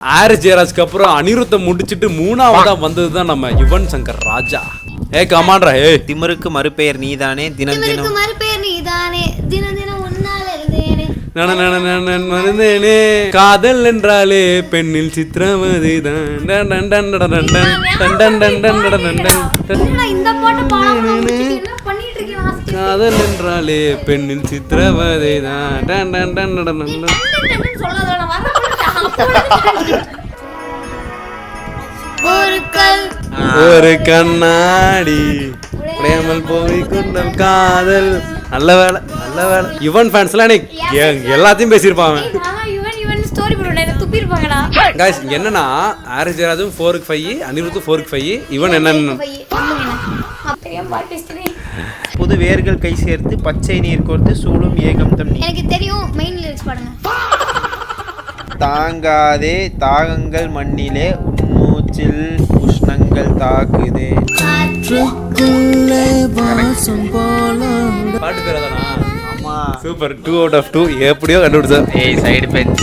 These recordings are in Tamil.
ஆர் ஜெயராஜ்க்கு அப்புறம் அனிருத்தை முடிச்சிட்டு மூணாவதா வந்ததுதான் நம்ம யுவன் சங்கர் ராஜா. கமாண்டா திமிருக்கு மறுபெயர் நீதானே, தினம் தினம் மறுபெயர் நீதானே, தினம் தினம் உன்னால இருந்தேனே, காதல் என்றாலே பெண்ணில் சித்திரமதிதான். காதல் என்றாலே பெண்ணில் சித்திரவதைதான். ஒரு கண்ணாடி உடையாமல் போய் கொண்டால் காதல். நல்ல வேலை நல்ல வேலை. யுவன் ஃபேன்ஸ்லாம் எல்லாத்தையும் பேசியிருப்பாங்க. கைஸ் என்னன்னா ஆர் ஜெயராஜும் 4க்கு 5, அனிருத்தும் 4க்கு 5, யுவன் என்னன்னு புது வேர்கள் கை சேர்த்து பச்சை நீர் கோர்த்து சூடும் ஏகம் தம். எனக்கு தெரியும், மெயின் லிரிக்ஸ் பாடுங்க. தாங்காதே தாகங்கள் மண்ணிலே உன்மூச்சில் உஷ்ணங்கள் தாக்குதே. பாட்டு பேர் அதானா? ஆமா சூப்பர். 2 out of 2 எப்படியோ கண்டுபிடிச்சா. Side bench.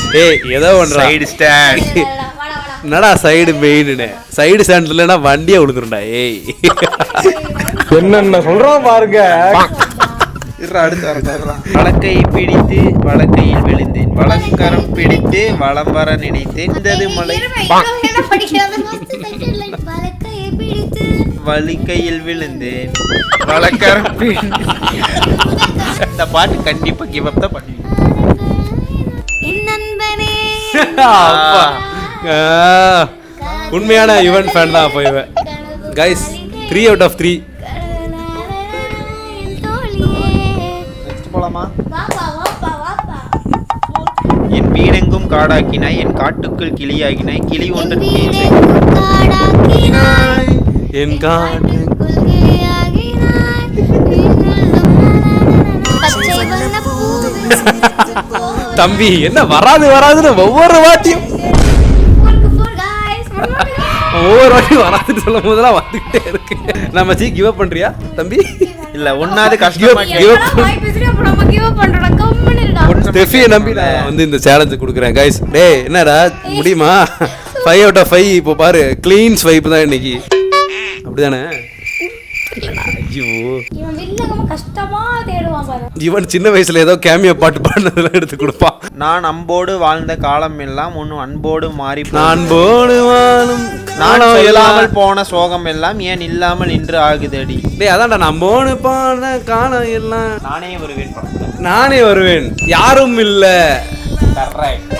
ஏதோ ஒன்று சைடு ஸ்டாண்ட். என்னடா சைடு மெயின்னு? சைடு ஸ்டாண்ட் இல்லைன்னா வண்டியை விழுந்துருண்டா. என்னென்ன சொல்றோம் பாருங்க. வழக்கை பிடித்து வழக்கையில் விழுந்தேன், வழக்கரம் பிடித்து வளம் வர நினைத்தேன். மலை வலிக்கையில் விழுந்தேன், வழக்கரம். இந்த பாட்டு கண்டிப்பா கிவ் அப் தான் பண்ணுவீங்க. உண்மையான யுவன் ஃபேன் தான் போய்வேன். Guys 3 out of 3. போலாமா? என் வீடெங்கும் காடாக்கினாய், என் காட்டுக்குள் கிளியாகினாய், கிளி ஒன்று என் காட்டு தம்பி என்ன வராதுன்னு ஒவ்வொரு வாட்டியும் வராதுன்னு சொல்லும் போதெல்லாம் வந்துகிட்டே இருக்கு. நம்ம கிவ் அப் பண்றியா தம்பி? இல்ல ஒன்னாவது கஷ்டமா நம்பி நான் வந்து இந்த சேலஞ்சு கொடுக்குறேன். கைஸ் டேய் என்னடா முடியுமா? 5 out of 5. இப்போ பாரு கிளீன் ஸ்வைப் தான் இன்னைக்கு. அப்படிதானே? இவன் சின்ன வயசுல ஏதோ கேமியோ பாட்டு பாடுனதெல்லாம் எடுத்து கொடுப்பான். நான் அம்போடு வாழ்ந்த காலம் எல்லாம் ஒன்னு அன்போடு மாறி, அன்போடு வாழும் நான் இல்லாமல் போன சோகம் எல்லாம் ஏன் இல்லாமல் இன்று ஆகுதடி. டேய் அதான்டா நம்மோடு பாட காலம் எல்லாம் நானே வருவேன் யாரும் இல்ல. கரெக்ட்.